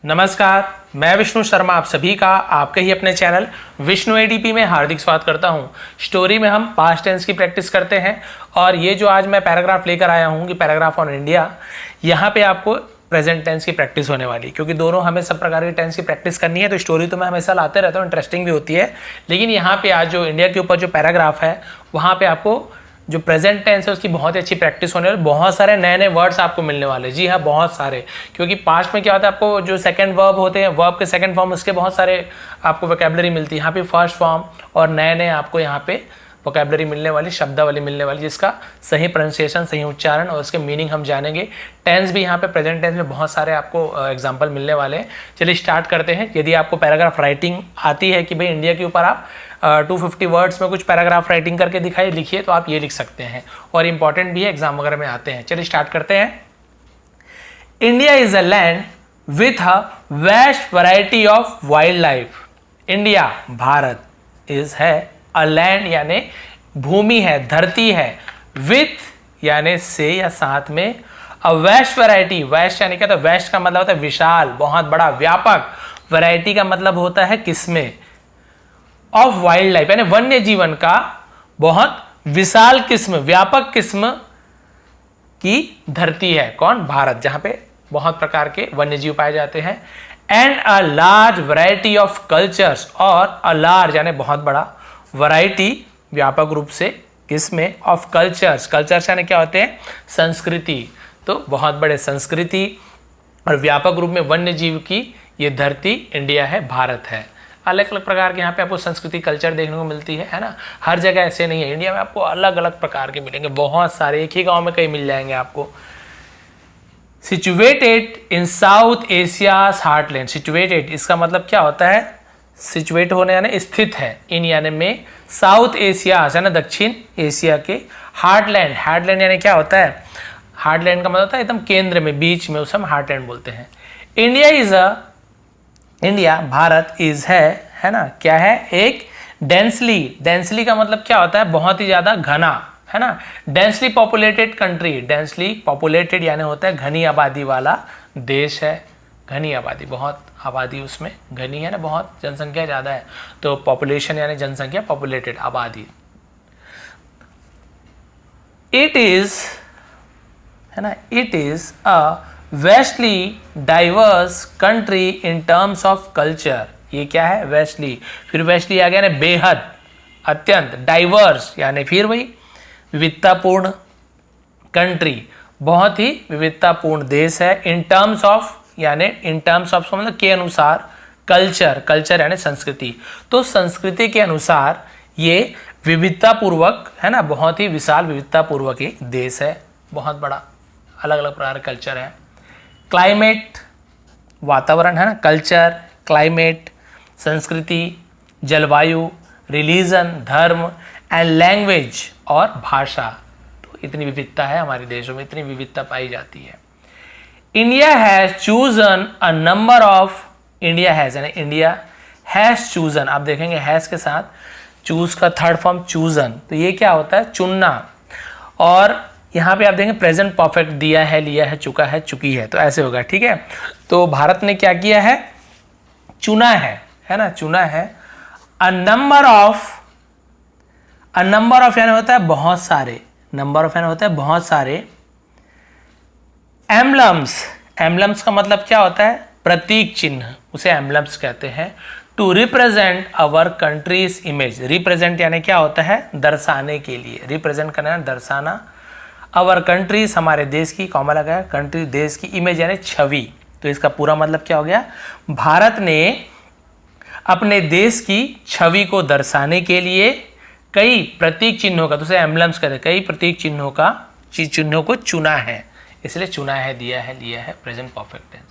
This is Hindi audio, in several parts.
नमस्कार, मैं विष्णु शर्मा आप सभी का आपके ही अपने चैनल विष्णु एडीपी में हार्दिक स्वागत करता हूं। स्टोरी में हम पास्ट टेंस की प्रैक्टिस करते हैं और ये जो आज मैं पैराग्राफ लेकर आया हूं कि पैराग्राफ ऑन इंडिया, यहाँ पे आपको प्रेजेंट टेंस की प्रैक्टिस होने वाली, क्योंकि दोनों हमें सब प्रकार के टेंस की प्रैक्टिस करनी है। तो स्टोरी तो मैं हमेशा लाते रहता हूँ, इंटरेस्टिंग भी होती है, लेकिन यहाँ पे आज जो इंडिया के ऊपर जो पैराग्राफ है वहाँ पे आपको जो प्रेजेंट टेंस है उसकी बहुत ही अच्छी प्रैक्टिस होने वाली। बहुत सारे नए नए वर्ड्स आपको मिलने वाले, जी हाँ बहुत सारे, क्योंकि पास्ट में क्या होता है आपको जो सेकंड वर्ब होते हैं, वर्ब के सेकंड फॉर्म उसके बहुत सारे आपको वोकैबुलरी मिलती है। यहाँ पे फर्स्ट फॉर्म और नए नए आपको यहाँ पे वोकैबुलरी मिलने वाली, शब्दावली मिलने वाली, जिसका सही प्रोनाउंसिएशन, सही उच्चारण और उसके मीनिंग हम जानेंगे। टेंस भी यहाँ पे प्रेजेंट टेंस में बहुत सारे आपको एग्जाम्पल मिलने वाले हैं। चलिए स्टार्ट करते हैं। यदि आपको पैराग्राफ राइटिंग आती है कि भाई इंडिया के ऊपर आप 250 वर्ड्स में कुछ पैराग्राफ राइटिंग करके दिखाइए, लिखिए, तो आप ये लिख सकते हैं और इंपॉर्टेंट भी है, एग्जाम वगैरह में आते हैं। चलिए स्टार्ट करते हैं। India is a land with a vast variety of wild life. India Bharat is है अ लैंड यानी भूमि है, धरती है, विथ यानी से या साथ में, अ वेस्ट वैरायटी, वेस्ट यानी क्या, तो वेस्ट का मतलब होता है विशाल, बहुत बड़ा, व्यापक, वैरायटी का मतलब होता है किस्में, ऑफ वाइल्ड लाइफ यानी वन्य जीवन का बहुत विशाल किस्म, व्यापक किस्म की धरती है। कौन? भारत, जहां पे बहुत प्रकार के वन्य जीव पाए जाते हैं। And a large variety of cultures, और अ लार्ज यानी बहुत बड़ा, वैरायटी व्यापक रूप से, किसमें, ऑफ कल्चर्स, कल्चर्स यानी क्या होते हैं, संस्कृति, तो बहुत बड़े संस्कृति और व्यापक रूप में वन्य जीव की ये धरती इंडिया है, भारत है। अलग अलग प्रकार के यहाँ पे आपको संस्कृति, कल्चर देखने को मिलती है ना। हर जगह ऐसे नहीं है, इंडिया में आपको अलग अलग प्रकार के मिलेंगे, बहुत सारे, एक ही गांव में कई मिल जाएंगे आपको। Situated in south Asia's heartland, situated इसका मतलब क्या होता है, सिचुएट होने यानी स्थित है, इन यानी में, साउथ एशिया है ना दक्षिण एशिया के, हार्टलैंड, हार्टलैंड यानी क्या होता है, हार्टलैंड का मतलब होता है एकदम केंद्र में, बीच में, उसे हम हार्टलैंड बोलते हैं। India is a, India Bharat is है ना, क्या है, एक डेंसली, डेंसली का मतलब क्या होता है, बहुत ही ज्यादा घना, है ना, densely populated country, densely populated यानी होता है घनी आबादी वाला देश है, घनी आबादी, बहुत आबादी उसमें घनी है ना, बहुत जनसंख्या ज़्यादा है, तो पॉपुलेशन यानी जनसंख्या, पॉपुलेटेड आबादी। इट इज, है ना, it is a vastly diverse country in terms of culture. ये क्या है, वेस्टली, फिर वेस्टली आ गया ना, बेहद, अत्यंत, डाइवर्स यानी फिर वही विविधतापूर्ण, कंट्री बहुत ही विविधतापूर्ण देश है, इन टर्म्स ऑफ यानी इन टर्म्स ऑफ मतलब के अनुसार, कल्चर, कल्चर यानी संस्कृति, तो संस्कृति के अनुसार ये विविधतापूर्वक, है ना, बहुत ही विशाल विविधतापूर्वक एक देश है, बहुत बड़ा, अलग अलग प्रकार का कल्चर है। क्लाइमेट वातावरण है ना, कल्चर, क्लाइमेट संस्कृति, जलवायु, रिलीजन धर्म, एंड लैंग्वेज और भाषा, तो इतनी विविधता है हमारे देशों में, इतनी विविधता पाई जाती है। India has chosen a number of, India has यानी इंडिया हैज चूजन, आप देखेंगे हैज के साथ चूज का थर्ड फॉर्म चूजन, तो ये क्या होता है, चुनना, और यहाँ पे आप देखेंगे प्रेजेंट परफेक्ट दिया है, लिया है, चुका है, चुकी है, तो ऐसे होगा, ठीक है। तो भारत ने क्या किया है, चुना है ना, चुना है। A number of, a number of यानी होता है बहुत सारे, नंबर ऑफ यानी होता है बहुत सारे, एम्बलम्स, एम्बलम्स का मतलब क्या होता है, प्रतीक चिन्ह, उसे एम्बलम्स कहते हैं। To represent our country's image, represent यानी क्या होता है, दर्शाने के लिए, रिप्रेजेंट करना है दर्शाना, अवर कंट्रीज हमारे देश की, कॉमा लगा, कंट्री देश की, इमेज यानी छवि, तो इसका पूरा मतलब क्या हो गया, भारत ने अपने देश की छवि को दर्शाने के लिए कई प्रतीक चिन्हों का, तो उसे एम्बलम्स कहते हैं, कई प्रतीक चिन्हों का, चिन्हों को चुना है, इसलिए चुना है, दिया है, लिया है, प्रेजेंट परफेक्ट टेंस।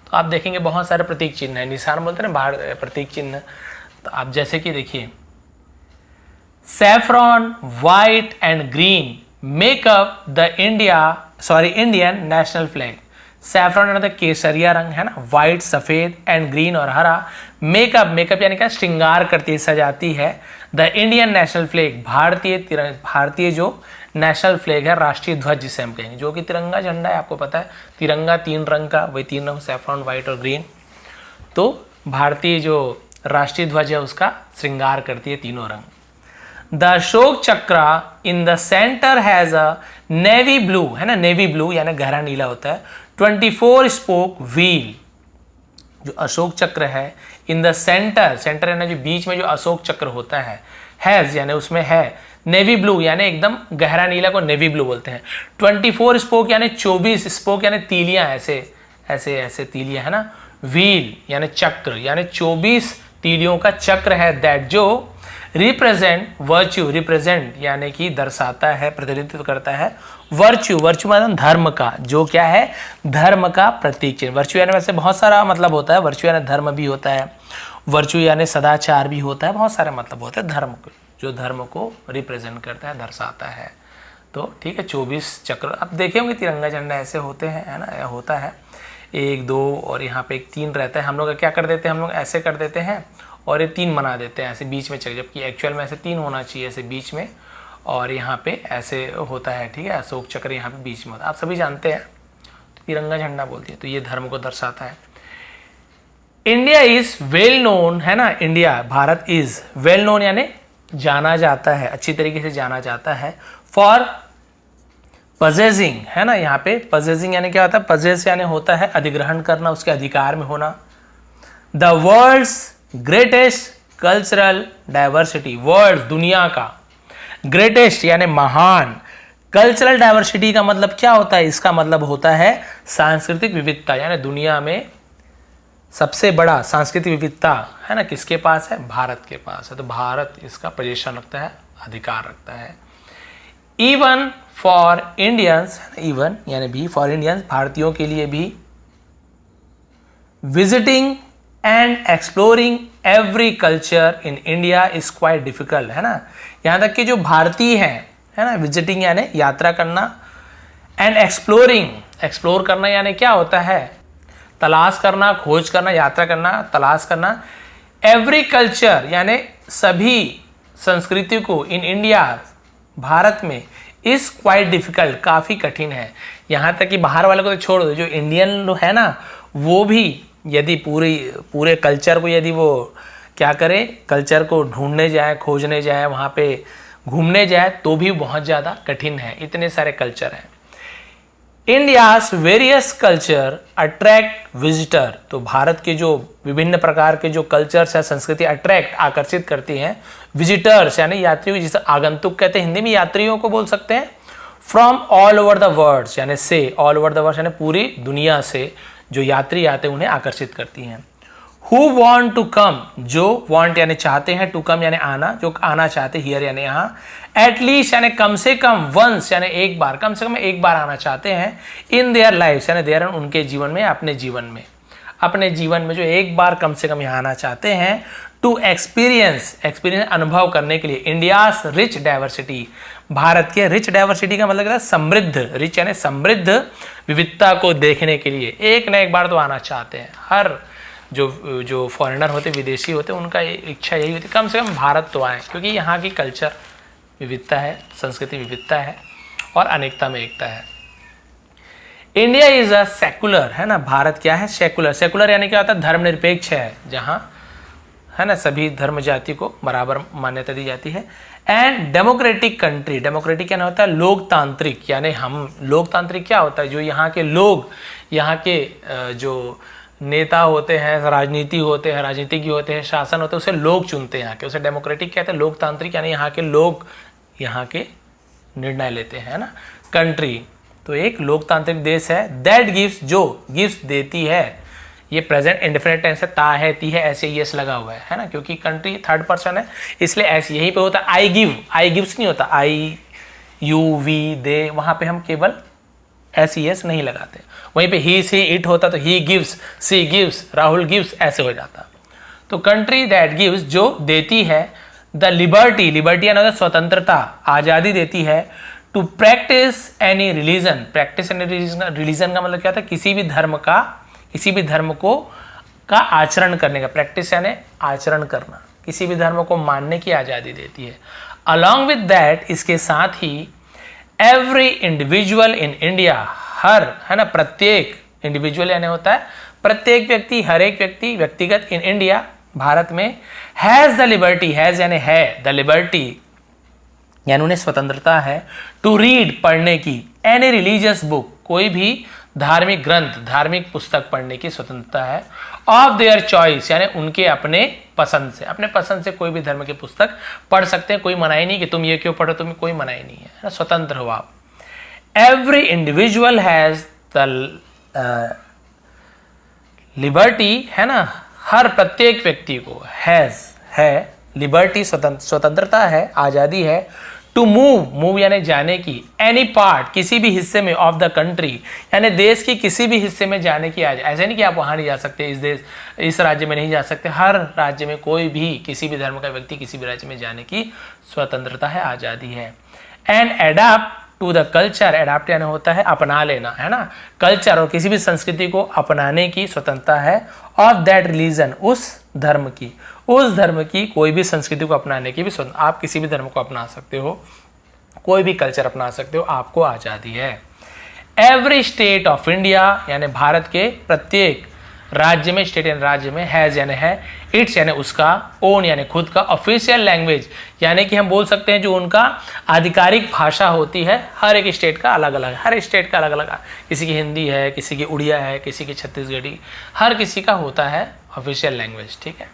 तो आप देखेंगे बहुत सारे प्रतीक चिन्ह है, निशान बोलते हैं ना बाहर, प्रतीक चिन्ह, तो आप जैसे कि देखिए, saffron, white and green makeup the Indian national flag. Saffron यानी केसरिया रंग है ना, व्हाइट सफेद, एंड ग्रीन और हरा, मेकअप, मेकअप यानी क्या, श्रृंगार करती है, सजाती है, द इंडियन नेशनल फ्लैग, भारतीय जो नेशनल फ्लैग है, राष्ट्रीय ध्वज जिसे हम कहेंगे, जो कि तिरंगा झंडा है, आपको पता है तिरंगा 3 रंग का, वही 3 रंग, सैफ्रॉन, व्हाइट और ग्रीन। तो भारतीय जो राष्ट्रीय ध्वज है उसका श्रृंगार करती है तीनों रंग। द अशोक चक्र in the centre has a navy blue, है ना, नेवी ब्लू यानी गहरा नीला होता है, 24 स्पोक व्हील। जो अशोक चक्र है इन द सेंटर, सेंटर यानी जो बीच में जो अशोक चक्र होता है, हैज यानी उसमें है, नेवी ब्लू यानी एकदम गहरा नीला को नेवी ब्लू बोलते हैं, 24 स्पोक यानी 24 स्पोक यानी तीलियां, ऐसे ऐसे ऐसे तीलियां, है ना, व्हील यानी चक्र यानी 24 तीलियों का चक्र है, दैट जो रिप्रेजेंट वर्च्यू, रिप्रेजेंट यानी कि दर्शाता है, प्रतिनिधित्व करता है वर्च्यू, वर्च्यू मतलब धर्म का, जो क्या है, धर्म का प्रतीक चिन्ह। वर्च्यू यानी वैसे बहुत सारा मतलब होता है, वर्च्यू यानी धर्म भी होता है, वर्च्यू यानी सदाचार भी होता है, बहुत सारे मतलब होते हैं धर्म को, जो धर्म को रिप्रेजेंट करता है, दर्शाता है। तो ठीक है, 24 चक्र अब देखे होंगे तिरंगा झंडा ऐसे होते हैं, है ना, होता है 1 2 और यहाँ पे 1 3 रहता है। हम लोग क्या कर देते हैं, हम लोग ऐसे कर देते हैं और ये 3 बना देते हैं ऐसे बीच में चक्र, जबकि एक्चुअल में ऐसे 3 होना चाहिए ऐसे बीच में, और यहाँ पे ऐसे होता है, ठीक है, अशोक चक्र यहाँ पे बीच में होता है, आप सभी जानते हैं, तिरंगा झंडा बोलती है, तो ये धर्म को दर्शाता है। इंडिया इज वेल नोन, है ना, India Bharat is well known यानी जाना जाता है, अच्छी तरीके से जाना जाता है, फॉर पजेसिंग, है ना, यहाँ पे पजेसिंग यानी क्या होता है, पजेस यानी होता है अधिग्रहण करना, उसके अधिकार में होना। The world's greatest cultural diversity, world दुनिया का, ग्रेटेस्ट यानी महान, कल्चरल डाइवर्सिटी का मतलब क्या होता है, इसका मतलब होता है सांस्कृतिक विविधता, यानी दुनिया में सबसे बड़ा सांस्कृतिक विविधता, है ना, किसके पास है, भारत के पास है, तो भारत इसका पोजीशन रखता है, अधिकार रखता है। इवन फॉर इंडियंस, इवन यानी भी फॉर इंडियंस, भारतीयों के लिए भी, visiting and exploring every culture in India is quite difficult, है ना, यहाँ तक कि जो भारतीय हैं, है ना, विजिटिंग यानी यात्रा करना, एंड एक्सप्लोरिंग, एक्सप्लोर करना यानी क्या होता है, तलाश करना, खोज करना, यात्रा करना, तलाश करना, एवरी कल्चर यानी सभी संस्कृति को, इन इंडिया भारत में, इज क्वाइट डिफिकल्ट काफ़ी कठिन है। यहाँ तक कि बाहर वाले को तो छोड़ दो, जो इंडियन लोग है ना, वो भी यदि पूरे कल्चर को यदि वो क्या करे, कल्चर को ढूंढने जाए, खोजने जाए, वहाँ पे घूमने जाए, तो भी बहुत ज़्यादा कठिन है, इतने सारे कल्चर हैं। India's various culture attract visitor, तो भारत के जो विभिन्न प्रकार के जो कल्चर्स या संस्कृति अट्रैक्ट, आकर्षित करती हैं विजिटर्स यानी यात्रियों, जिसे आगंतुक कहते हैं, हिंदी में यात्रियों को बोल सकते हैं, from all over the world यानी से, ऑल ओवर द वर्ल्ड यानी पूरी दुनिया से जो यात्री आते हैं उन्हें आकर्षित करती हैं। हु वॉन्ट टू कम, जो वॉन्ट यानी चाहते हैं, टू कम यानी आना, जो आना चाहते, हियर यानी यहाँ, एटलीस्ट यानी कम से कम, वंस यानी एक बार, कम से कम एक बार आना चाहते हैं, इन देयर लाइफ यानी देयर उनके जीवन में, अपने जीवन में, अपने जीवन में जो एक बार कम से कम यहाँ आना चाहते हैं, टू एक्सपीरियंस, एक्सपीरियंस अनुभव करने के लिए, इंडियाज रिच डाइवर्सिटी, भारत के रिच डाइवर्सिटी का मतलब क्या है, समृद्ध, रिच यानी समृद्ध विविधता को देखने के लिए एक न एक बार तो आना चाहते हैं। हर जो फॉरेनर होते, विदेशी होते, उनका इच्छा यही होती कम से कम भारत तो आए, क्योंकि यहाँ की कल्चर विविधता है, संस्कृति विविधता है और अनेकता में एकता है। इंडिया इज अ सेकुलर, है ना, भारत क्या है, सेकुलर, सेकुलर यानी क्या होता है, धर्मनिरपेक्ष है, जहाँ, है ना, सभी धर्म जाति को बराबर मान्यता दी जाती है। एंड डेमोक्रेटिक कंट्री, डेमोक्रेटिक क्या होता है, लोकतांत्रिक, यानी हम, लोकतांत्रिक क्या होता है, जो यहाँ के लोग, यहाँ के जो नेता होते हैं, राजनीति होते हैं, राजनीतिज्ञ होते हैं, शासन होते हैं, उसे लोग चुनते हैं यहाँ के, उसे डेमोक्रेटिक कहते हैं। लोकतांत्रिक यानी यहाँ के लोग यहाँ के निर्णय लेते हैं, ना, कंट्री, तो एक लोकतांत्रिक देश है। दैट गिव्स, जो गिव्स देती है, ये प्रेजेंट इंडेफिनिट टेंस है, ता है, ती है, ऐसे यस लगा हुआ है ना, क्योंकि कंट्री थर्ड पर्सन है, इसलिए ऐसे यहीं पे होता है आई गिव, आई गिव्स नहीं होता, आई यू वी दे, वहाँ पे हम केवल ऐसे यस नहीं लगाते। वहीं पे ही सी इट होता तो he gives, she gives, Rahul gives, ऐसे हो जाता। तो कंट्री दैट गिव्स, जो देती है, द लिबर्टी, लिबर्टी यानी स्वतंत्रता, आज़ादी देती है, to practice any religion, practice any religion का मतलब क्या था, किसी भी धर्म का, किसी भी धर्म को का आचरण करने का, प्रैक्टिस यानी आचरण करना, किसी भी धर्म को मानने की आज़ादी देती है। अलॉन्ग विद दैट, इसके साथ ही, एवरी इंडिविजुअल इन इंडिया, हर, है ना, प्रत्येक, इंडिविजुअल यानी होता है प्रत्येक व्यक्ति, हर एक व्यक्ति, व्यक्तिगत इन इंडिया, भारत में, हैज द लिबर्टी, हैज यानी है, द लिबर्टी यानी उन्हें स्वतंत्रता है, टू रीड पढ़ने की, एनी रिलीजियस बुक कोई भी धार्मिक ग्रंथ, धार्मिक पुस्तक पढ़ने की स्वतंत्रता है, ऑफ देयर चॉइस यानी उनके अपने पसंद से, अपने पसंद से कोई भी धर्म की पुस्तक पढ़ सकते हैं, कोई मनाही नहीं कि तुम ये क्यों पढ़ो, तुम्हें कोई मनाही नहीं है, स्वतंत्र हो आप। Every individual has the liberty, है ना, हर प्रत्येक व्यक्ति को हैज है लिबर्टी, स्वतंत्रता है, आजादी है, टू मूव यानी जाने की, एनी पार्ट किसी भी हिस्से में, ऑफ द कंट्री यानी देश की किसी भी हिस्से में जाने की, ऐसे नहीं कि आप वहां नहीं जा सकते, इस राज्य में नहीं जा सकते, हर राज्य में कोई भी किसी भी धर्म का व्यक्ति किसी भी राज्य में जाने की स्वतंत्रता है, आजादी है। And adapt to the culture, adapt यानी होता है अपना लेना, है ना, कल्चर और किसी भी संस्कृति को अपनाने की स्वतंत्रता है, ऑफ दैट रिलीजन उस धर्म की, उस धर्म की कोई भी संस्कृति को अपनाने की भी स्वतंत्रता, आप किसी भी धर्म को अपना सकते हो, कोई भी कल्चर अपना सकते हो, आपको आज़ादी है। एवरी स्टेट ऑफ इंडिया यानी भारत के प्रत्येक राज्य में, स्टेट यानी राज्य में, हैज यानी है, इट्स यानी उसका, ओन यानी खुद का, ऑफिशियल लैंग्वेज यानी कि हम बोल सकते हैं जो उनका आधिकारिक भाषा होती है, हर एक स्टेट का अलग अलग, हर स्टेट का अलग अलग, किसी की हिंदी है, किसी की उड़िया है, किसी की छत्तीसगढ़ी, हर किसी का होता है ऑफिशियल लैंग्वेज, ठीक है।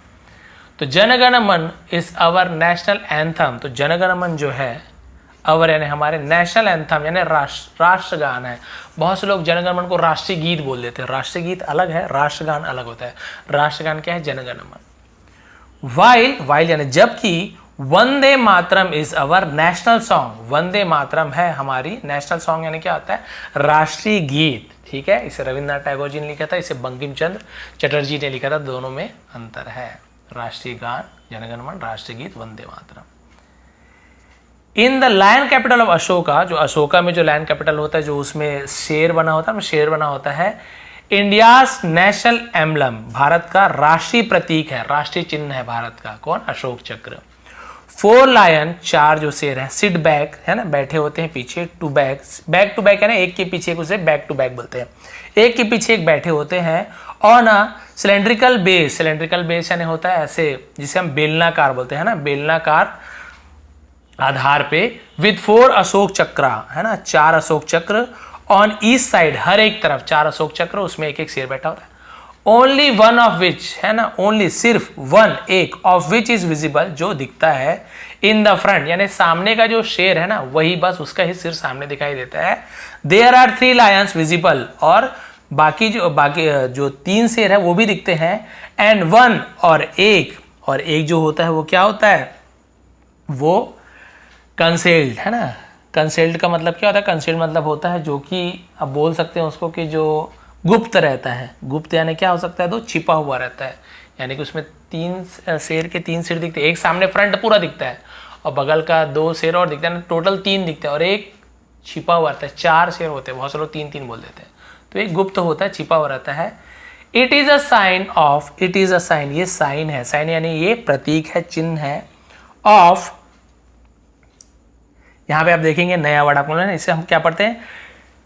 तो जनगण मन इज अवर नेशनल एंथम, तो जनगण मन जो है अवर यानी हमारे, नेशनल एंथम यानी राष्ट्रगान है। बहुत से लोग जनगण मन को राष्ट्रीय गीत बोल देते हैं, राष्ट्रीय गीत अलग है, राष्ट्रगान अलग होता है। राष्ट्रगान क्या है? जनगण मन। वाइल यानी जबकि, Vande Mataram is our national song, Vande Mataram है हमारी नेशनल सॉन्ग यानी क्या होता है? राष्ट्रीय गीत, ठीक है। इसे रविन्द्रनाथ टैगोर जी ने लिखा था, इसे बंकिम चंद्र चटर्जी ने लिखा था, दोनों में अंतर है। राष्ट्रीय गान जनगण मन, राष्ट्रीय गीत Vande Mataram. In the lion capital of Ashoka, जो अशोका में जो लायन कैपिटल होता है, जो उसमें शेर बना होता है, शेर बना होता है, इंडियाज नेशनल एम्बलम, भारत का राष्ट्रीय प्रतीक है, राष्ट्रीय चिन्ह है भारत का, कौन? अशोक चक्र। 4 लायन, 4 जो शेर है, सिट बैक है ना, बैठे होते हैं पीछे, to back, back to back है ना, एक के पीछे एक, उसे बैक टू बैक बोलते हैं, एक के पीछे एक बैठे होते हैं। और ना सिलेंड्रिकल बेस, सिलेंड्रिकल बेस यानी होता है ऐसे, जिसे हम बेलनाकार बोलते हैं ना, बेलनाकार आधार पे, विद 4 अशोक चक्र है ना, 4 अशोक चक्र, ऑन ईस्ट साइड, हर एक तरफ 4 अशोक चक्र, उसमें एक एक शेर बैठा होता है। ओनली वन ऑफ विच है ना, ओनली सिर्फ, वन एक, ऑफ विच इज विजिबल जो दिखता है, इन द फ्रंट यानी सामने का जो शेर है ना, वही बस उसका ही सिर सामने दिखाई देता है। देयर आर 3 लायंस विजिबल, और बाकी जो 3 शेर है वो भी दिखते हैं। एंड वन, और एक जो होता है वो क्या होता है? वो कंसेल्ड है ना। कंसेल्ड का मतलब क्या होता है? कंसेल्ड मतलब होता है जो कि आप बोल सकते हैं उसको कि जो गुप्त रहता है। गुप्त यानी क्या हो सकता है? तो छिपा हुआ रहता है, यानी कि उसमें 3 शेर के 3 शेर दिखते हैं, एक सामने फ्रंट पूरा दिखता है और बगल का 2 शेर और दिखता है, टोटल 3 दिखते हैं, और एक छिपा हुआ रहता है। 4 शेर होते हैं, बहुत से लोग 3-3 बोल देते हैं, तो एक गुप्त होता है, छिपा हुआ रहता है। It is a sign of, it is a sign, ये साइन है, साइन यानी ये प्रतीक है, चिन्ह है, ऑफ, यहां पे आप देखेंगे नया वर्ड आपको ना, इसे हम क्या पढ़ते हैं?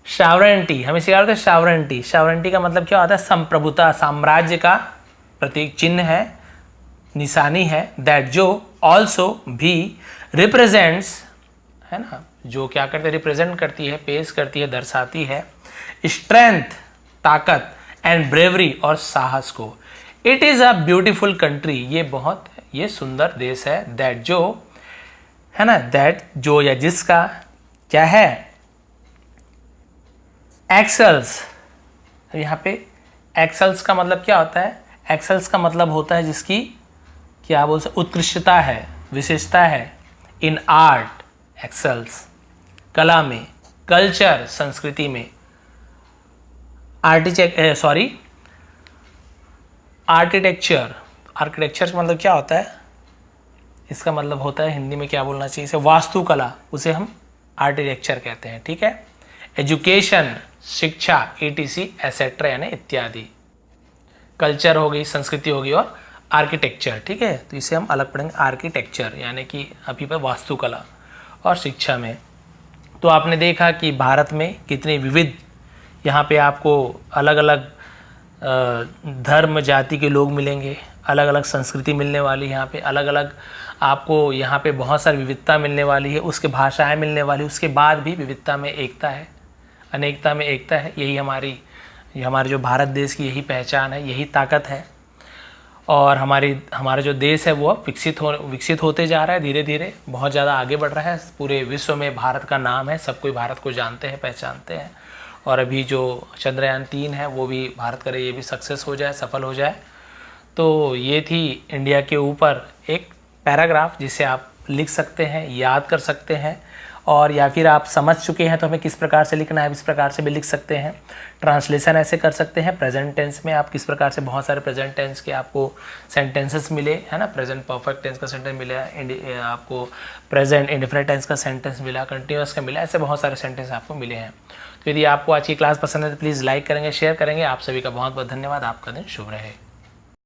सॉवरेंटी, हम इसे क्या करते हैं? सॉवरेंटी। सॉवरेंटी का मतलब क्या होता है? संप्रभुता, साम्राज्य का प्रतीक, चिन्ह है, निशानी है। दैट जो ऑल्सो भी रिप्रेजेंट्स है ना, जो क्या करते हैं? रिप्रेजेंट करती है, पेश करती है, दर्शाती है स्ट्रेंथ, ताकत, एंड ब्रेवरी, और साहस को। It is a beautiful country, ये सुंदर देश है। दैट जो है ना, दैट जो या जिसका क्या है? एक्सेल्स। यहां पे एक्सेल्स का मतलब क्या होता है? एक्सेल्स का मतलब होता है जिसकी क्या बोल सकते? उत्कृष्टता है, विशेषता है। इन आर्ट एक्सेल्स, कला में, कल्चर संस्कृति में, आर्किटेक्चर, आर्किटेक्चर का मतलब क्या होता है? इसका मतलब होता है, हिंदी में क्या बोलना चाहिए इसे? वास्तुकला, उसे हम आर्किटेक्चर कहते हैं, ठीक है। एजुकेशन, शिक्षा, ETC एसेट्रा यानी इत्यादि। कल्चर हो गई, संस्कृति होगी, और आर्किटेक्चर, ठीक है, तो इसे हम अलग पढ़ेंगे। आर्किटेक्चर यानी कि अभी पर वास्तुकला और शिक्षा में। तो आपने देखा कि भारत में कितने विविध, यहाँ पे आपको अलग अलग धर्म जाति के लोग मिलेंगे, अलग अलग संस्कृति मिलने वाली है यहाँ पे, अलग अलग आपको यहाँ पे बहुत सारी विविधता मिलने वाली है, उसके भाषाएं मिलने वाली, उसके बाद भी विविधता में एकता है, अनेकता में एकता है। यही हमारे जो भारत देश की यही पहचान है, यही ताकत है। और हमारा जो देश है वो अब विकसित होते जा रहा है, धीरे धीरे बहुत ज़्यादा आगे बढ़ रहा है। पूरे विश्व में भारत का नाम है, सब कोई भारत को जानते हैं, पहचानते हैं। और अभी जो चंद्रयान 3 है वो भी भारत करे ये भी सक्सेस हो जाए, सफल हो जाए। तो ये थी इंडिया के ऊपर एक पैराग्राफ जिसे आप लिख सकते हैं, याद कर सकते हैं, और या फिर आप समझ चुके हैं तो हमें किस प्रकार से लिखना है इस प्रकार से भी लिख सकते हैं। ट्रांसलेशन ऐसे कर सकते हैं, प्रेजेंट टेंस में आप किस प्रकार से, बहुत सारे प्रेजेंट टेंस के आपको सेंटेंसेस मिले है ना, प्रेजेंट परफेक्ट टेंस का सेंटेंस मिला, आपको प्रेजेंट इंडिफिनिट टेंस का सेंटेंस मिला, कंटिन्यूअस का मिला, ऐसे बहुत सारे सेंटेंस आपको मिले हैं। तो यदि आपको आज की क्लास पसंद है तो प्लीज़ लाइक करेंगे, शेयर करेंगे। आप सभी का बहुत बहुत धन्यवाद। आपका दिन शुभ रहे।